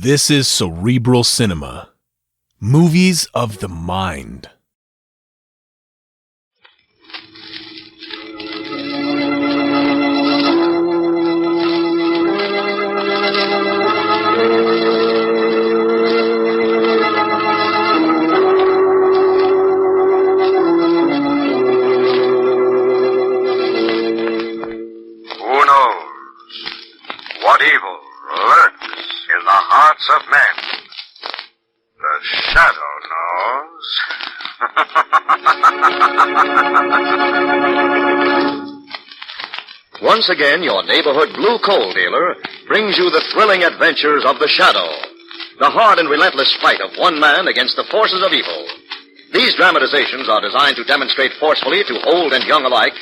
This is Cerebral Cinema. Movies of the mind. Who knows what evil lurks in the hearts of men? The shadow knows. Once again, your neighborhood blue coal dealer brings you the thrilling adventures of the Shadow, the hard and relentless fight of one man against the forces of evil. These dramatizations are designed to demonstrate forcefully to old and young alike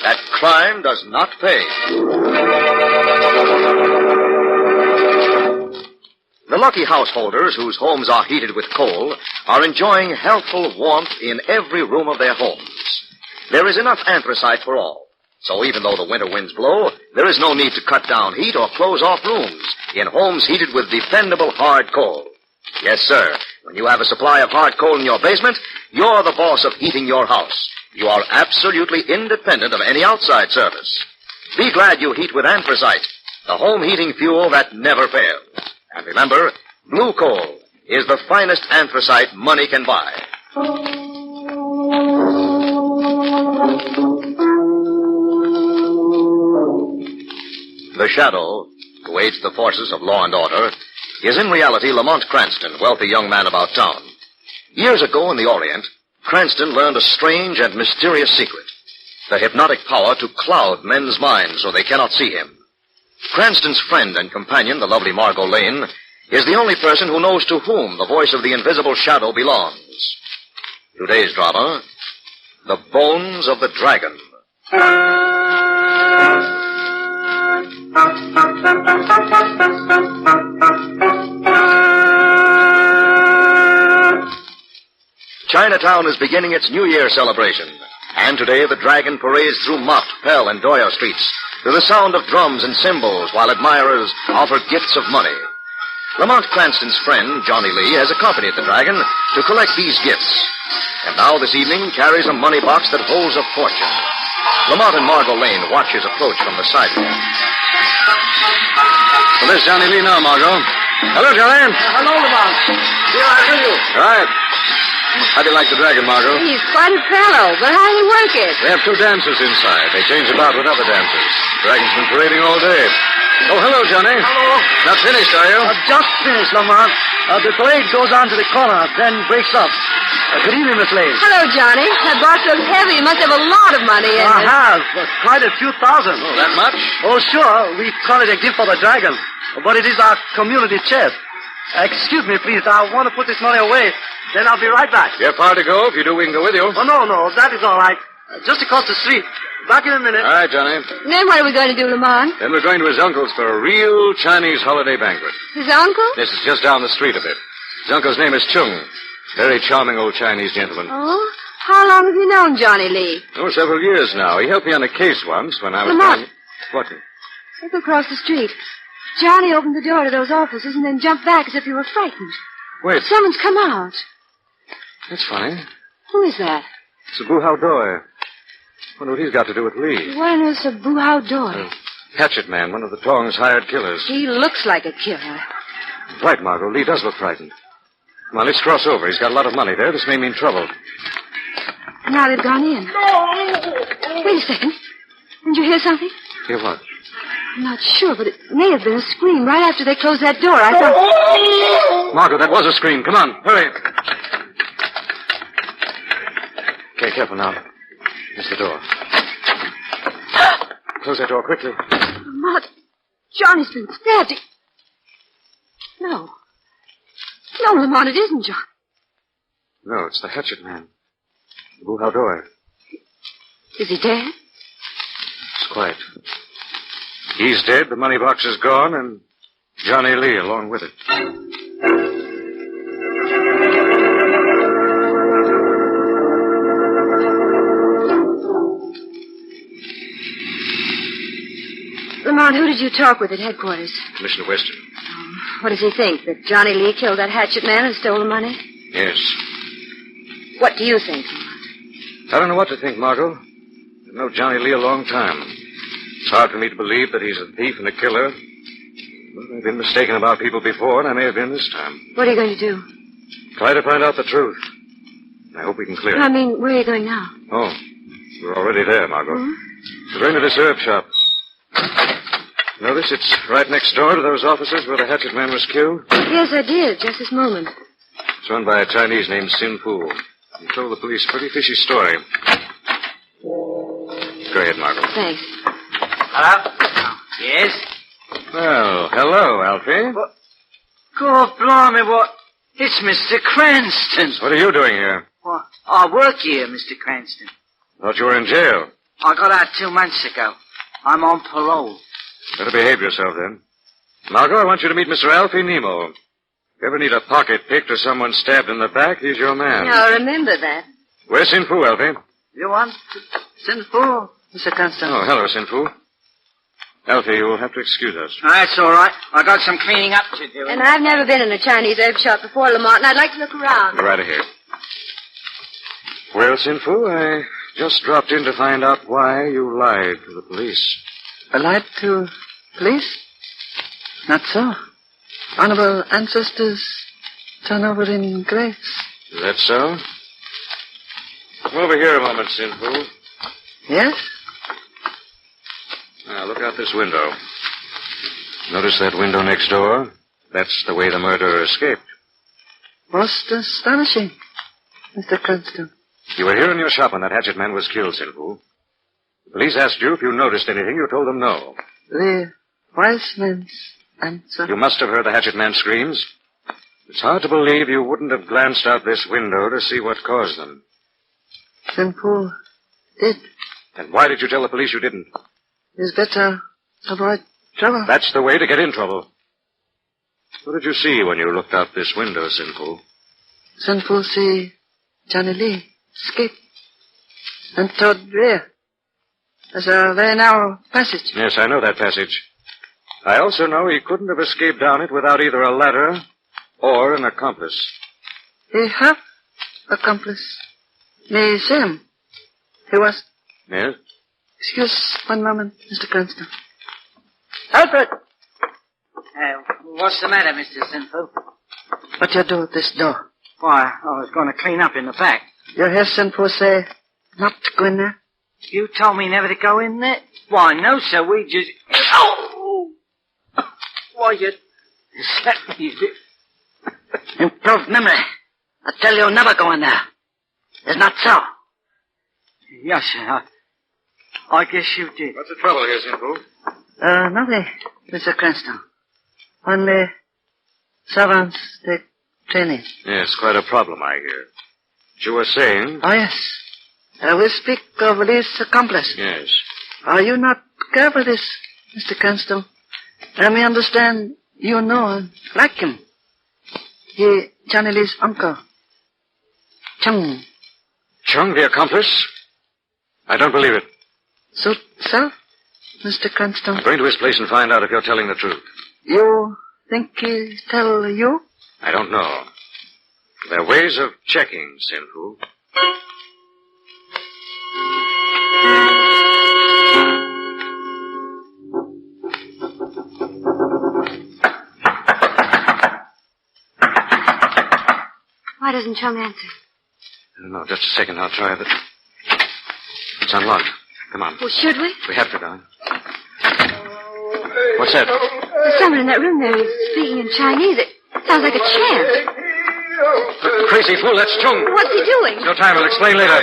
that crime does not pay. The lucky householders whose homes are heated with coal are enjoying healthful warmth in every room of their homes. There is enough anthracite for all. So even though the winter winds blow, there is no need to cut down heat or close off rooms in homes heated with dependable hard coal. Yes, sir. When you have a supply of hard coal in your basement, you're the boss of heating your house. You are absolutely independent of any outside service. Be glad you heat with anthracite, the home heating fuel that never fails. And remember, blue coal is the finest anthracite money can buy. The Shadow, who aids the forces of law and order, is in reality Lamont Cranston, wealthy young man about town. Years ago in the Orient, Cranston learned a strange and mysterious secret, the hypnotic power to cloud men's minds so they cannot see him. Cranston's friend and companion, the lovely Margot Lane, is the only person who knows to whom the voice of the invisible Shadow belongs. Today's drama, The Bones of the Dragon. Chinatown is beginning its New Year celebration, and today the dragon parades through Mott, Pell, and Doyer streets to the sound of drums and cymbals while admirers offer gifts of money. Lamont Cranston's friend, Johnny Lee, has accompanied the dragon to collect these gifts, and now this evening carries a money box that holds a fortune. Lamont and Margot Lane watch his approach from the sidewalk. Well, there's Johnny Lee now, Margot. Hello, Johnny. Hello, Lamont. Here I tell you. Right. How do you like the dragon, Margot? He's quite a fellow, but how do you work it? We have two dancers inside. They change about with other dancers. The dragon's been parading all day. Oh, hello, Johnny. Hello. Not finished, are you? Just finished, Lamont. The parade goes on to the corner, then breaks up. Good evening, Miss Lane. Hello, Johnny. That box looks heavy. You must have a lot of money in I it. have. Quite a few thousand. Oh, that much? Oh, sure. We call it a gift for the dragon. But it is our community chest. Excuse me, please. I want to put this money away. Then I'll be right back. You have far to go. If you do, we can go with you. Oh, no. That is all right. Just across the street. Back in a minute. All right, Johnny. Then what are we going to do, Lamont? Then we're going to his uncle's for a real Chinese holiday banquet. His uncle? This is just down the street a bit. His uncle's name is Chung. Very charming old Chinese gentleman. Oh? How long have you known Johnny Lee? Oh, several years now. He helped me on a case once when I was... Lamont. What? Look across the street. Johnny opened the door to those offices and then jumped back as if he were frightened. Wait. Someone's come out. That's funny. Who is that? It's a Buhao Doi. Wonder what he's got to do with Lee. What on earth's a Buhao Doi? Hatchet Man, one of the Tong's hired killers. He looks like a killer. Right, Margot. Lee does look frightened. Come on, let's cross over. He's got a lot of money there. This may mean trouble. Now they've gone in. No! Wait a second. Didn't you hear something? Hear what? I'm not sure, but it may have been a scream right after they closed that door. I thought... Margot, that was a scream. Come on, hurry. Okay, careful now. Here's the door. Close that door quickly. Lamont, Johnny's been stabbed. No. No, Lamont, it isn't John. No, it's the Hatchet Man. The Buhao Doi. Is he dead? It's quiet. He's dead, the money box is gone, and Johnny Lee along with it. Lamont, who did you talk with at headquarters? Commissioner Weston. What does he think? That Johnny Lee killed that hatchet man and stole the money? Yes. What do you think? I don't know what to think, Margot. I've known Johnny Lee a long time. It's hard for me to believe that he's a thief and a killer. Well, I've been mistaken about people before, and I may have been this time. What are you going to do? Try to find out the truth. I hope we can clear it. I mean, where are you going now? Oh, we're already there, Margot. Hmm? We're going to this herb shop. Notice it's right next door to those offices where the hatchet man was killed? Yes, I did, just this moment. It's run by a Chinese named Sin Fu. He told the police a pretty fishy story. Go ahead, Margot. Thanks. Hello? Yes? Well, hello, Alfie. What? God blimey, what? It's Mr. Cranston. What are you doing here? Well, I work here, Mr. Cranston. Thought you were in jail. I got out 2 months ago. I'm on parole. Better behave yourself, then. Margot, I want you to meet Mr. Alfie Nemo. If you ever need a pocket picked or someone stabbed in the back, he's your man. Now, remember that. Where's Sin Fu, Alfie? You want to send for Mr. Cranston? Oh, hello, Sin Fu. Alfie, you'll have to excuse us. That's all right. I got some cleaning up to do. And I've never been in a Chinese herb shop before, Lamont, and I'd like to look around. Go right ahead. Well, Sin Fu, I just dropped in to find out why you lied to the police. I lied to police? Not so. Honorable ancestors turn over in graves. Is that so? Come over here a moment, Sin Fu. Yes? Now, look out this window. Notice that window next door? That's the way the murderer escaped. Most astonishing, Mr. Cranston. You were here in your shop when that hatchet man was killed, Sin Fu. The police asked you if you noticed anything. You told them no. The wise man's answer. You must have heard the hatchet man's screams. It's hard to believe you wouldn't have glanced out this window to see what caused them. Simple did. And why did you tell the police you didn't? It's better avoid trouble. That's the way to get in trouble. What did you see when you looked out this window, Sin Fu? Simple see Johnny Lee escape and toward rear. There's a very narrow passage. Yes, I know that passage. I also know he couldn't have escaped down it without either a ladder or an accomplice. He have accomplice. Me see him. He was... Yes? Excuse one moment, Mr. Cranston. Alfred! What's the matter, Mr. Sinful? What you do at this door? Why, I was going to clean up in the back. You hear Sinful say not to go in there? You told me never to go in there? Why, no, sir, we just... Oh! Why, you slapped me, you did. Improved memory. I tell you, never go in there. It's not so. Yes, sir, I guess you did. What's the trouble here, Sin Fu? Nothing, Mr. Cranston. Only servants take training. Yes, quite a problem, I hear. But you were saying... Oh, yes. We speak of Lee's accomplice. Yes. Are you not careful this, Mr. Cranston? Let me understand you know and like him. He, Johnny Lee's uncle. Chung. Chung, the accomplice? I don't believe it. Suit self, Mr. Cranston? I'm going to his place and find out if you're telling the truth. You think he tell you? I don't know. There are ways of checking, Sin Fu. Why doesn't Chung answer? I don't know. Just a second. I'll try the... It's unlocked. Come on. Well, should we? We have to, darling. What's that? There's someone in that room there who's speaking in Chinese. It sounds like a chant. The crazy fool, that's Chung. What's he doing? No time. I'll explain later.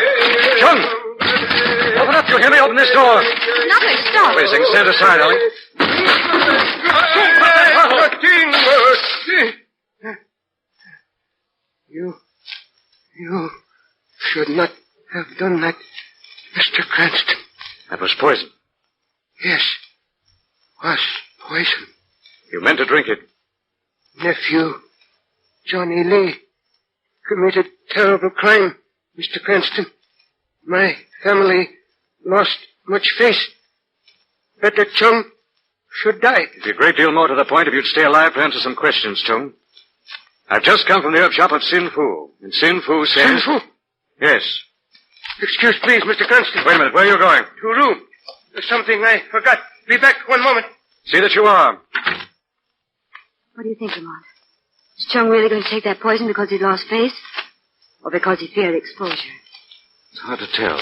Chung! Open up. You hear me? Open this door. He's not going to stop. Please, stand aside, Ellie. You should not have done that, Mr. Cranston. That was poison. Yes, was poison. You meant to drink it. Nephew, Johnny Lee, committed terrible crime, Mr. Cranston. My family lost much face. Better Chung Should I? It'd be a great deal more to the point if you'd stay alive to answer some questions, Chung. I've just come from the herb shop of Sin Fu, and Sin Fu says... Sin Fu? Yes. Excuse, please, Mr. Constable. Wait a minute. Where are you going? To a room. There's something I forgot. Be back 1 moment. See that you are. What do you think, Lamont? Is Chung really going to take that poison because he'd lost face? Or because he feared exposure? It's hard to tell.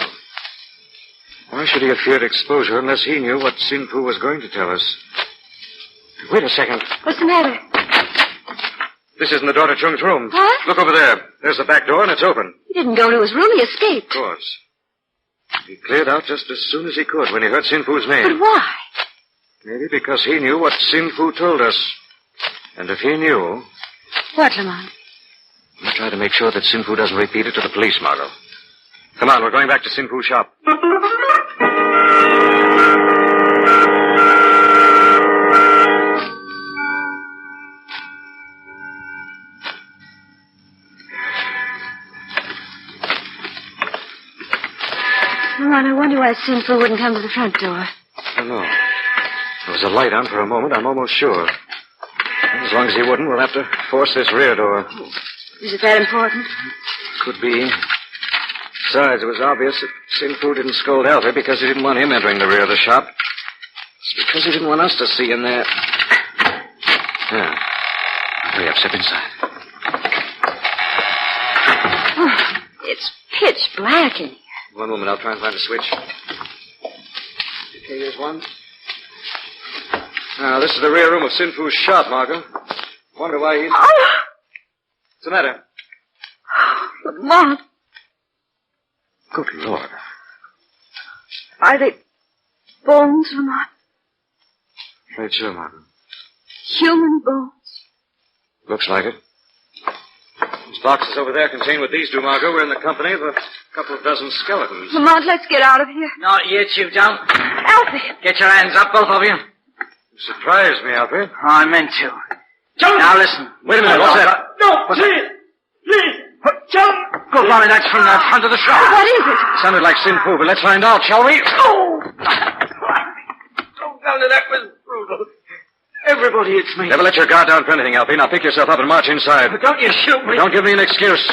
Why should he have feared exposure unless he knew what Sin Fu was going to tell us? Wait a second. What's the matter? This isn't the door to Chung's room. What? Look over there. There's the back door, and it's open. He didn't go to his room. He escaped. Of course. He cleared out just as soon as he could when he heard Sin Fu's name. But why? Maybe because he knew what Sin Fu told us. And if he knew... What, Lamont? We'll try to make sure that Sin Fu doesn't repeat it to the police, Margot. Come on, we're going back to Sin Fu's shop. Lamont, I wonder why Sin Fu wouldn't come to the front door. I don't know. There was a light on for a moment, I'm almost sure. As long as he wouldn't, we'll have to force this rear door. Is it that important? Could be. Besides, it was obvious that Sin Fu didn't scold Alfie because he didn't want him entering the rear of the shop. It's because he didn't want us to see in there. Yeah. Hurry up, step inside. Oh, it's pitch black in here. 1 moment, I'll try and find a switch. Okay, here's one. Now, this is the rear room of Sin Fu's shop, Margot. Wonder why he's... Oh! What's the matter? Lamont, Good Lord. are they bones, Lamont? Right, sure, Margot. Human bones? Looks like it. These boxes over there contain what these do, Margot. We're in the company of a couple of dozen skeletons. Lamont, let's get out of here. Not yet, you don't. Alfie! Get your hands up, both of you. You surprised me, Alfred. I meant to. Now listen. Wait a minute, what's that? No, please. Please. Jump. Good morning, that's from the front of the shop. What is it? Sounded like Sin Fu, but let's find out, shall we? Oh, Governor, that was brutal. Everybody, it's me. Never let your guard down for anything, Alfie. Now pick yourself up and march inside. Don't you shoot me. Don't give me an excuse.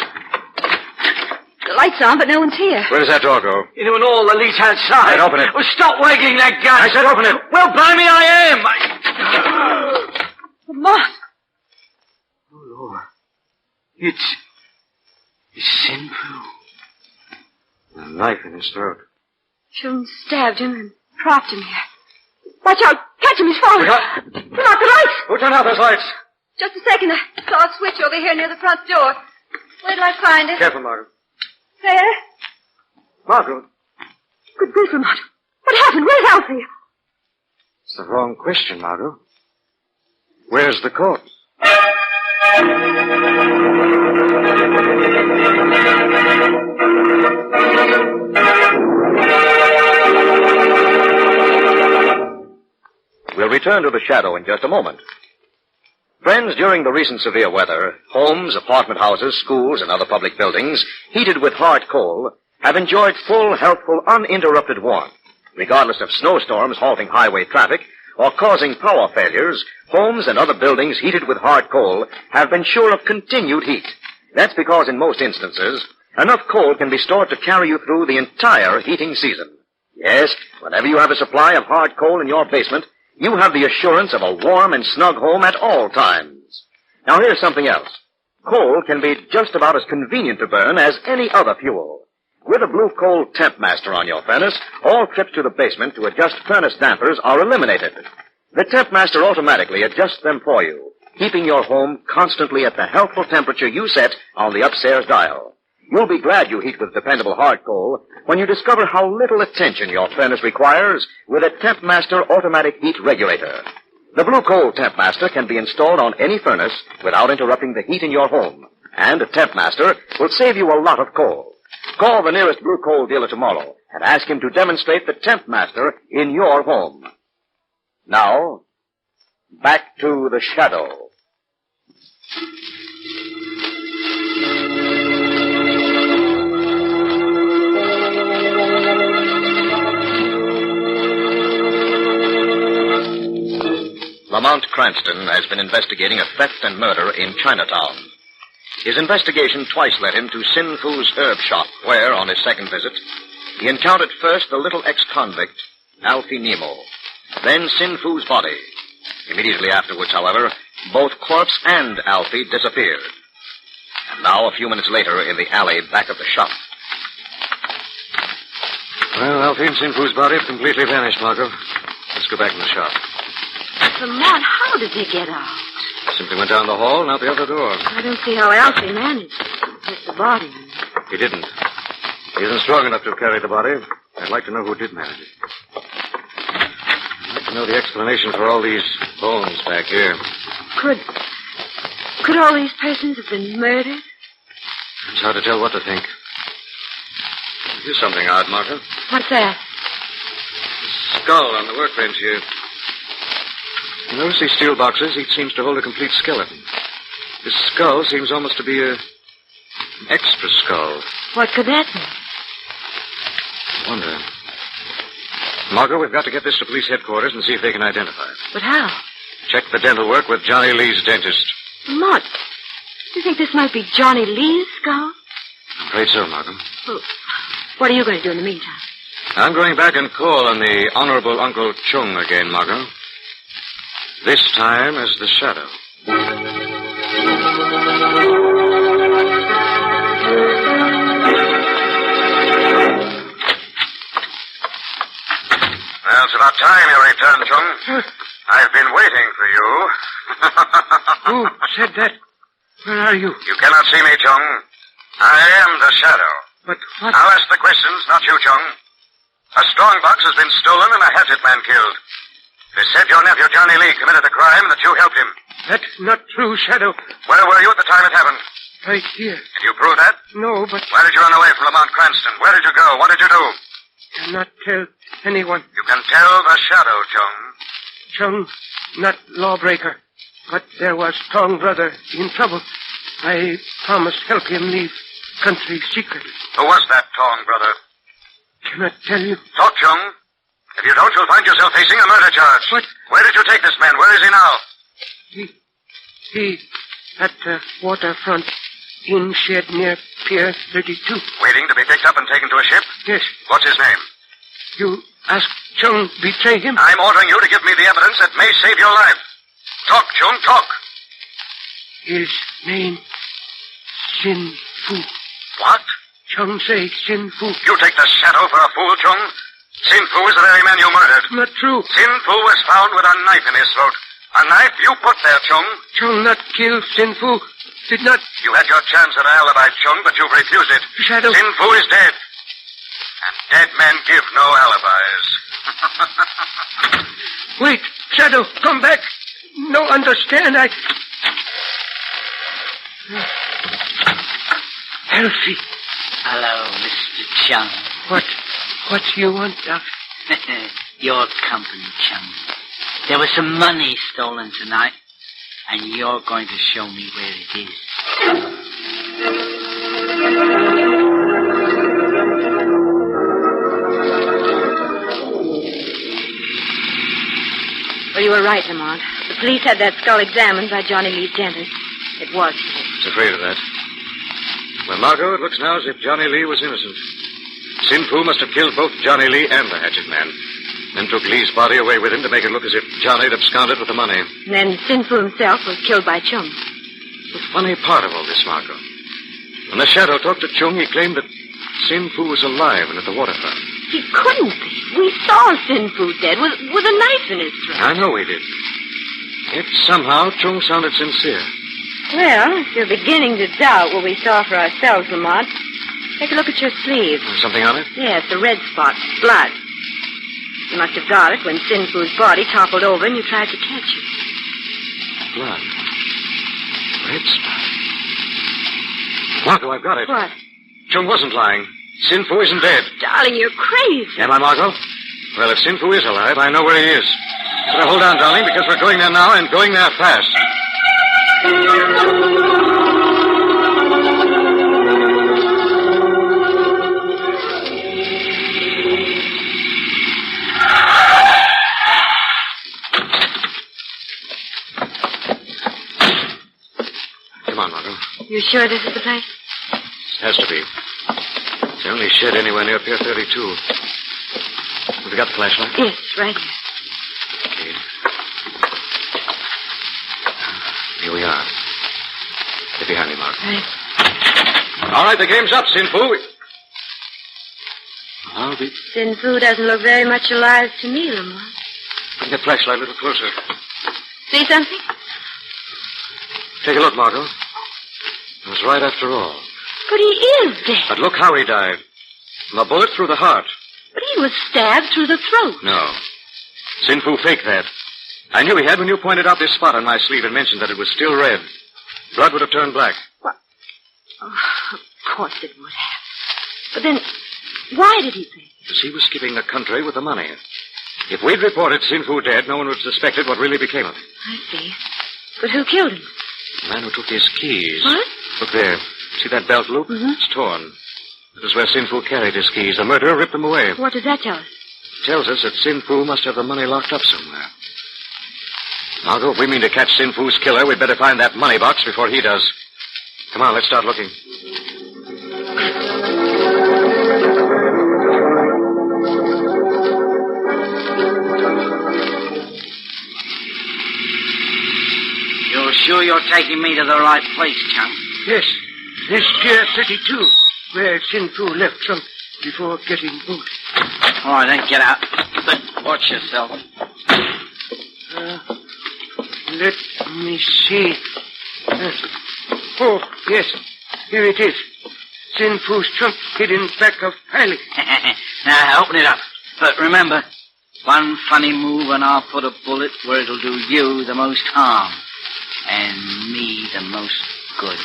The light's on, but no one's here. Where does that door go? You know, and all the leads outside. Right, open it. Oh, stop wagging that gun. I said open it. Well, blimey, I am. Lamont! Oh, Lord. It's Sin Fu. A knife in his throat. Chung stabbed him and propped him here. Watch out! Catch him, he's falling! Look out. Turn out the lights! Who turned out those lights? Just a second, I saw a switch over here near the front door. Where did I find it? Careful, Margaret. There. Margaret. Good grief, Lamont. What happened? Where's Alfie? It's the wrong question, Margot. Where's the corpse? We'll return to the shadow in just a moment. Friends, during the recent severe weather, homes, apartment houses, schools, and other public buildings, heated with hard coal, have enjoyed full, healthful, uninterrupted warmth. Regardless of snowstorms halting highway traffic or causing power failures, homes and other buildings heated with hard coal have been sure of continued heat. That's because in most instances, enough coal can be stored to carry you through the entire heating season. Yes, whenever you have a supply of hard coal in your basement, you have the assurance of a warm and snug home at all times. Now here's something else. Coal can be just about as convenient to burn as any other fuel. With a Blue Coal Temp Master on your furnace, all trips to the basement to adjust furnace dampers are eliminated. The Temp Master automatically adjusts them for you, keeping your home constantly at the healthful temperature you set on the upstairs dial. You'll be glad you heat with dependable hard coal when you discover how little attention your furnace requires with a Temp Master automatic heat regulator. The Blue Coal Temp Master can be installed on any furnace without interrupting the heat in your home. And a Temp Master will save you a lot of coal. Call the nearest Blue Coal dealer tomorrow and ask him to demonstrate the Temp Master in your home. Now, back to the shadow. Lamont Cranston has been investigating a theft and murder in Chinatown. His investigation twice led him to Sin Fu's herb shop, where, on his second visit, he encountered first the little ex-convict, Alfie Nemo, then Sin Fu's body. Immediately afterwards, however, both corpse and Alfie disappeared. And now, a few minutes later, in the alley back of the shop. Well, Alfie and Sin Fu's body have completely vanished, Margot. Let's go back in the shop. Lamont, how did they get out? Simply went down the hall and out the other door. I don't see how Alfie managed. Just the body. He didn't. He isn't strong enough to have carried the body. I'd like to know who did manage it. I'd like to know the explanation for all these bones back here. Could all these persons have been murdered? It's hard to tell what to think. Here's something odd, Martha. What's that? The skull on the workbench here. You notice these steel boxes? Each seems to hold a complete skeleton. This skull seems almost to be an extra skull. What could that mean? I wonder. Margot, we've got to get this to police headquarters and see if they can identify it. But how? Check the dental work with Johnny Lee's dentist. Lamont, do you think this might be Johnny Lee's skull? I'm afraid so, Margot. Well, what are you going to do in the meantime? I'm going back and call on the Honorable Uncle Chung again, Margot. This time as the Shadow. Well, it's about time you returned, Chung. I've been waiting for you. Who said that? Where are you? You cannot see me, Chung. I am the Shadow. But what? I'll ask the questions, not you, Chung. A strong box has been stolen and a hatchet man killed. They said your nephew, Johnny Lee, committed the crime and that you helped him. That's not true, Shadow. Where were you at the time it happened? Right here. Can you prove that? No, but Why did you run away from Lamont Cranston? Where did you go? What did you do? cannot tell anyone. You can tell the Shadow, Chung. Chung, not lawbreaker. But there was strong brother in trouble. I promised help him leave country secret. Who was that Tong brother? Cannot tell you. Talk, Chung. If you don't, you'll find yourself facing a murder charge. What? Where did you take this man? Where is he now? He at the waterfront in shed near Pier 32. Waiting to be picked up and taken to a ship? Yes. What's his name? You asked Chung betray him? I'm ordering you to give me the evidence that may save your life. Talk, Chung, talk. His name, Sin Fu. What? Chung say Sin Fu. You take the Shadow for a fool, Chung? Sin Fu is the very man you murdered. Not true. Sin Fu was found with a knife in his throat. A knife you put there, Chung. Chung not kill Sin Fu. Did not. You had your chance at an alibi, Chung, but you've refused it. Shadow. Sin Fu is dead. And dead men give no alibis. Wait, Shadow, come back. No, understand, Elfie. Hello, Mr. Chung. What you want, Doc? Your company, Chung. There was some money stolen tonight, and you're going to show me where it is. Well, you were right, Lamont. The police had that skull examined by Johnny Lee's dentist. It was. I was afraid of that. Well, Margot, it looks now as if Johnny Lee was innocent. Sin Fu must have killed both Johnny Lee and the hatchet man, then took Lee's body away with him to make it look as if Johnny had absconded with the money. And then Sin Fu himself was killed by Chung. The funny part of all this, Margot, when the Shadow talked to Chung, he claimed that Sin Fu was alive and at the waterfront. He couldn't be. We saw Sin Fu dead with a knife in his throat. I know we did. Yet somehow Chung sounded sincere. Well, if you're beginning to doubt what we saw for ourselves, Lamont, take a look at your sleeve. Something on it? Yes, the red spot. Blood. You must have got it when Sin Fu's body toppled over and you tried to catch it. Blood. Red spot. Margot, I've got it. What? Chung wasn't lying. Sin Fu isn't dead. Darling, you're crazy. Am I, Margot? Well, if Sin Fu is alive, I know where he is. Better hold on, darling, because we're going there now and going there fast. Come on, Margot. You sure this is the place? Has to be. It's the only shed anywhere near Pier 32. Have you got the flashlight? Yes, right here. Okay. Here we are. Get behind me, Margot. Right. All right, the game's up, Sin Fu. I'll be... Sin Fu doesn't look very much alive to me, Lamont. Bring the flashlight a little closer. See something? Take a look, Margot. It was right after all. But he is dead. But look how he died. From a bullet through the heart. But he was stabbed through the throat. No. Sin Fu faked that. I knew he had when you pointed out this spot on my sleeve and mentioned that it was still red. Blood would have turned black. What? Oh, of course it would have. But then, why did he fake? Because he was skipping the country with the money. If we'd reported Sin Fu dead, no one would have suspected what really became of him. I see. But who killed him? The man who took his keys. What? Look there. See that belt loop? Mm-hmm. It's torn. That was where Sin Fu carried his keys. The murderer ripped them away. What does that tell us? It tells us that Sin Fu must have the money locked up somewhere. Margot, if we mean to catch Sin Fu's killer, we'd better find that money box before he does. Come on, let's start looking. You're sure you're taking me to the right place, Chunk? Yes. This Pier 32, where Sin Fu left Trunk before getting boat. All right, then get out. But watch yourself. Let me see. Oh, yes. Here it is. Sin Fu's trunk hidden back of Pilot. Now, open it up. But remember, one funny move and I'll put a bullet where it'll do you the most harm. And me the most good.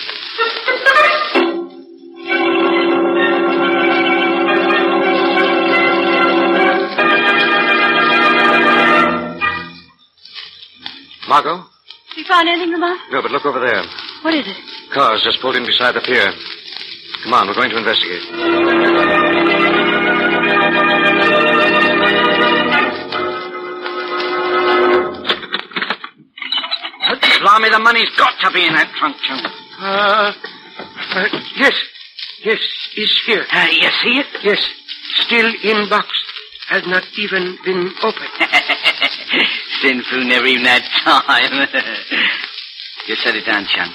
Margot? You found anything, Lamont? No, but look over there. What is it? Cars just pulled in beside the pier. Come on, we're going to investigate. Blimey, the money's got to be in that trunk, Chunk. Yes. Yes, it's here. You see it? Yes, still in box. Has not even been opened. Sin Fu never even had time. You set it down, Chunk.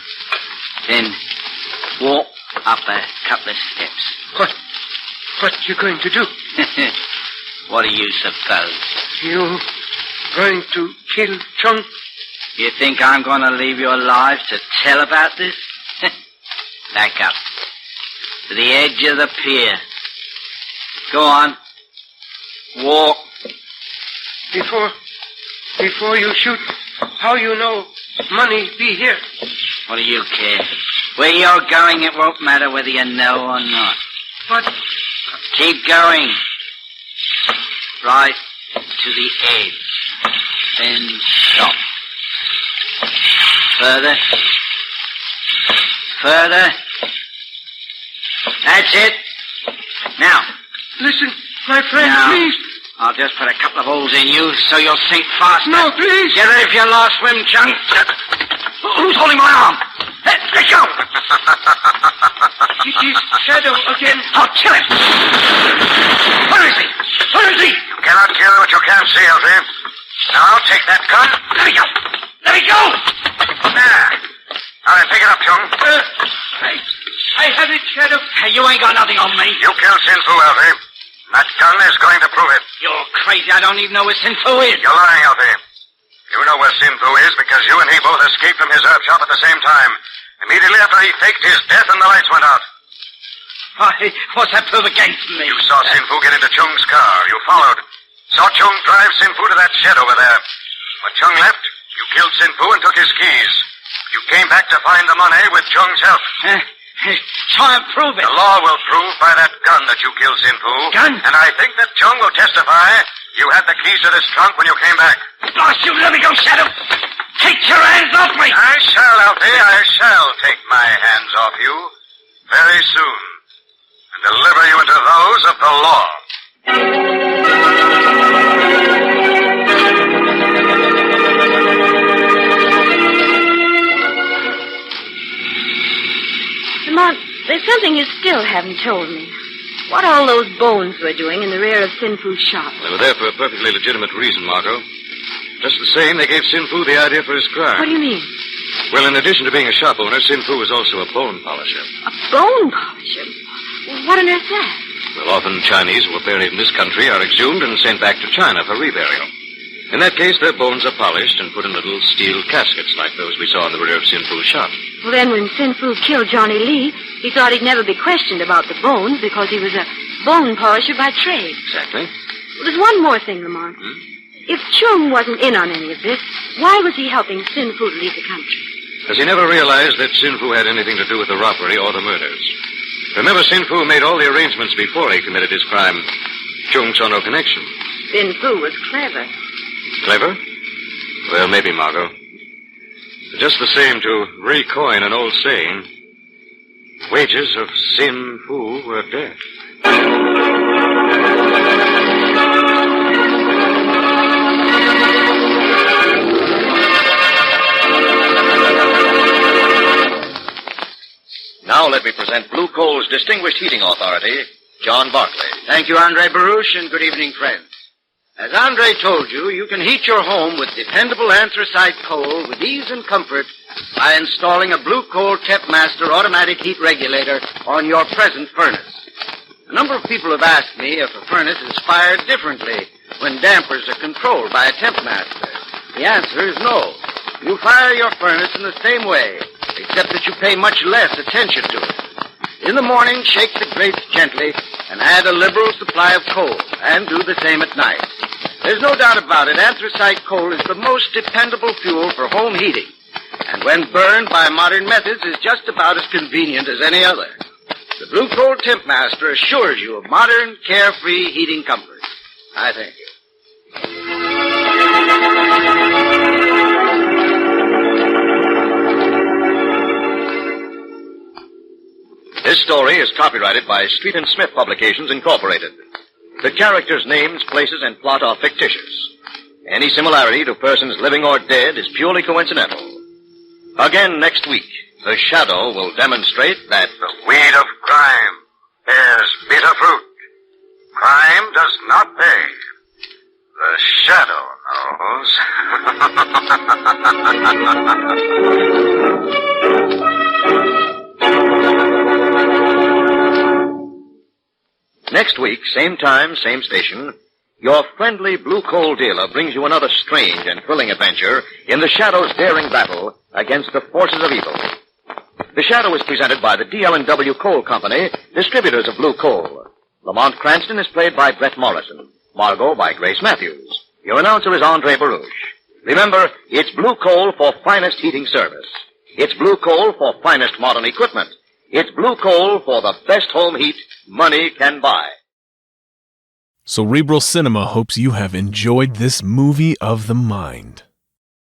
Then walk up a couple of steps. What you going to do? What do you suppose? You going to kill Chung? You think I'm going to leave you alive to tell about this? Back up. To the edge of the pier. Go on. Walk. Before you shoot, how you know money be here? What do you care? Where you're going, it won't matter whether you know or not. What? Keep going. Right to the edge. Then stop. Further. Further. That's it. Now. Listen, my friend, now, please. I'll just put a couple of holes in you so you'll sink faster. No, please. Get ready for your last swim, Chunk. Who's holding my arm? Let go. It is Shadow again. I'll kill him. Where is he? Where is he? You cannot kill what you can't see, Elfie. Now, take that gun. Let me go. Let me go. There. All right, pick it up, Chung. I have it, Shadow. You ain't got nothing on me. You killed Sin Fu, Elfie. That gun is going to prove it. You're crazy. I don't even know where Sin Fu is. You're lying, Elfie. You know where Sin Fu is because you and he both escaped from his herb shop at the same time. Immediately after he faked his death and the lights went out. Why, what's that prove against me? You saw Sin Fu get into Chung's car. You followed. Saw Chung drive Sin Fu to that shed over there. When Chung left, you killed Sin Fu and took his keys. You came back to find the money with Chung's help. Try and prove it. The law will prove by that gun that you killed Sin Fu. Gun? And I think that Chung will testify you had the keys to this trunk when you came back. Blast you, let me go, Shadow. Take your hands off me. I shall, Alfie. I shall take my hands off you very soon and deliver you into those of the law. Lamont, there's something you still haven't told me. What all those bones were doing in the rear of Sin Fu's shop. They were there for a perfectly legitimate reason, Margot. Just the same, they gave Sin Fu the idea for his crime. What do you mean? Well, in addition to being a shop owner, Sin Fu was also a bone polisher. A bone polisher? What on earth's that? Well, often Chinese who are buried in this country are exhumed and sent back to China for reburial. In that case, their bones are polished and put in little steel caskets like those we saw in the rear of Sin Fu's shop. Well, then when Sin Fu killed Johnny Lee, he thought he'd never be questioned about the bones because he was a bone polisher by trade. Exactly. Well, there's one more thing, Lamont. If Chung wasn't in on any of this, why was he helping Sin Fu to leave the country? Because he never realized that Sin Fu had anything to do with the robbery or the murders. Remember, Sin Fu made all the arrangements before he committed his crime. Chung saw no connection. Sin Fu was clever. Clever? Well, maybe, Margot. Just the same, to recoin an old saying, wages of Sin Fu were death. Now let me present Blue Coal's distinguished heating authority, John Barclay. Thank you, Andre Baruch, and good evening, friends. As Andre told you, you can heat your home with dependable anthracite coal with ease and comfort by installing a Blue Coal Tempmaster automatic heat regulator on your present furnace. A number of people have asked me if a furnace is fired differently when dampers are controlled by a Tempmaster. The answer is no. You fire your furnace in the same way, except that you pay much less attention to it. In the morning, shake the grates gently and add a liberal supply of coal, and do the same at night. There's no doubt about it, anthracite coal is the most dependable fuel for home heating, and when burned by modern methods is just about as convenient as any other. The Blue Coal Tempmaster assures you of modern, carefree heating comfort. I thank you. This story is copyrighted by Street and Smith Publications, Incorporated. The characters' names, places, and plot are fictitious. Any similarity to persons living or dead is purely coincidental. Again next week, the shadow will demonstrate that The weed of crime bears bitter fruit. Crime does not pay. The shadow knows. next week, same time, same station, your friendly Blue Coal dealer brings you another strange and thrilling adventure in the Shadow's daring battle against the forces of evil. The Shadow is presented by the DL&W Coal Company, distributors of Blue Coal. Lamont Cranston is played by Brett Morrison. Margot by Grace Matthews. Your announcer is Andre Baruch. Remember, it's Blue Coal for finest heating service. It's Blue Coal for finest modern equipment. It's Blue Coal for the best home heat money can buy. Cerebral Cinema hopes you have enjoyed this movie of the mind.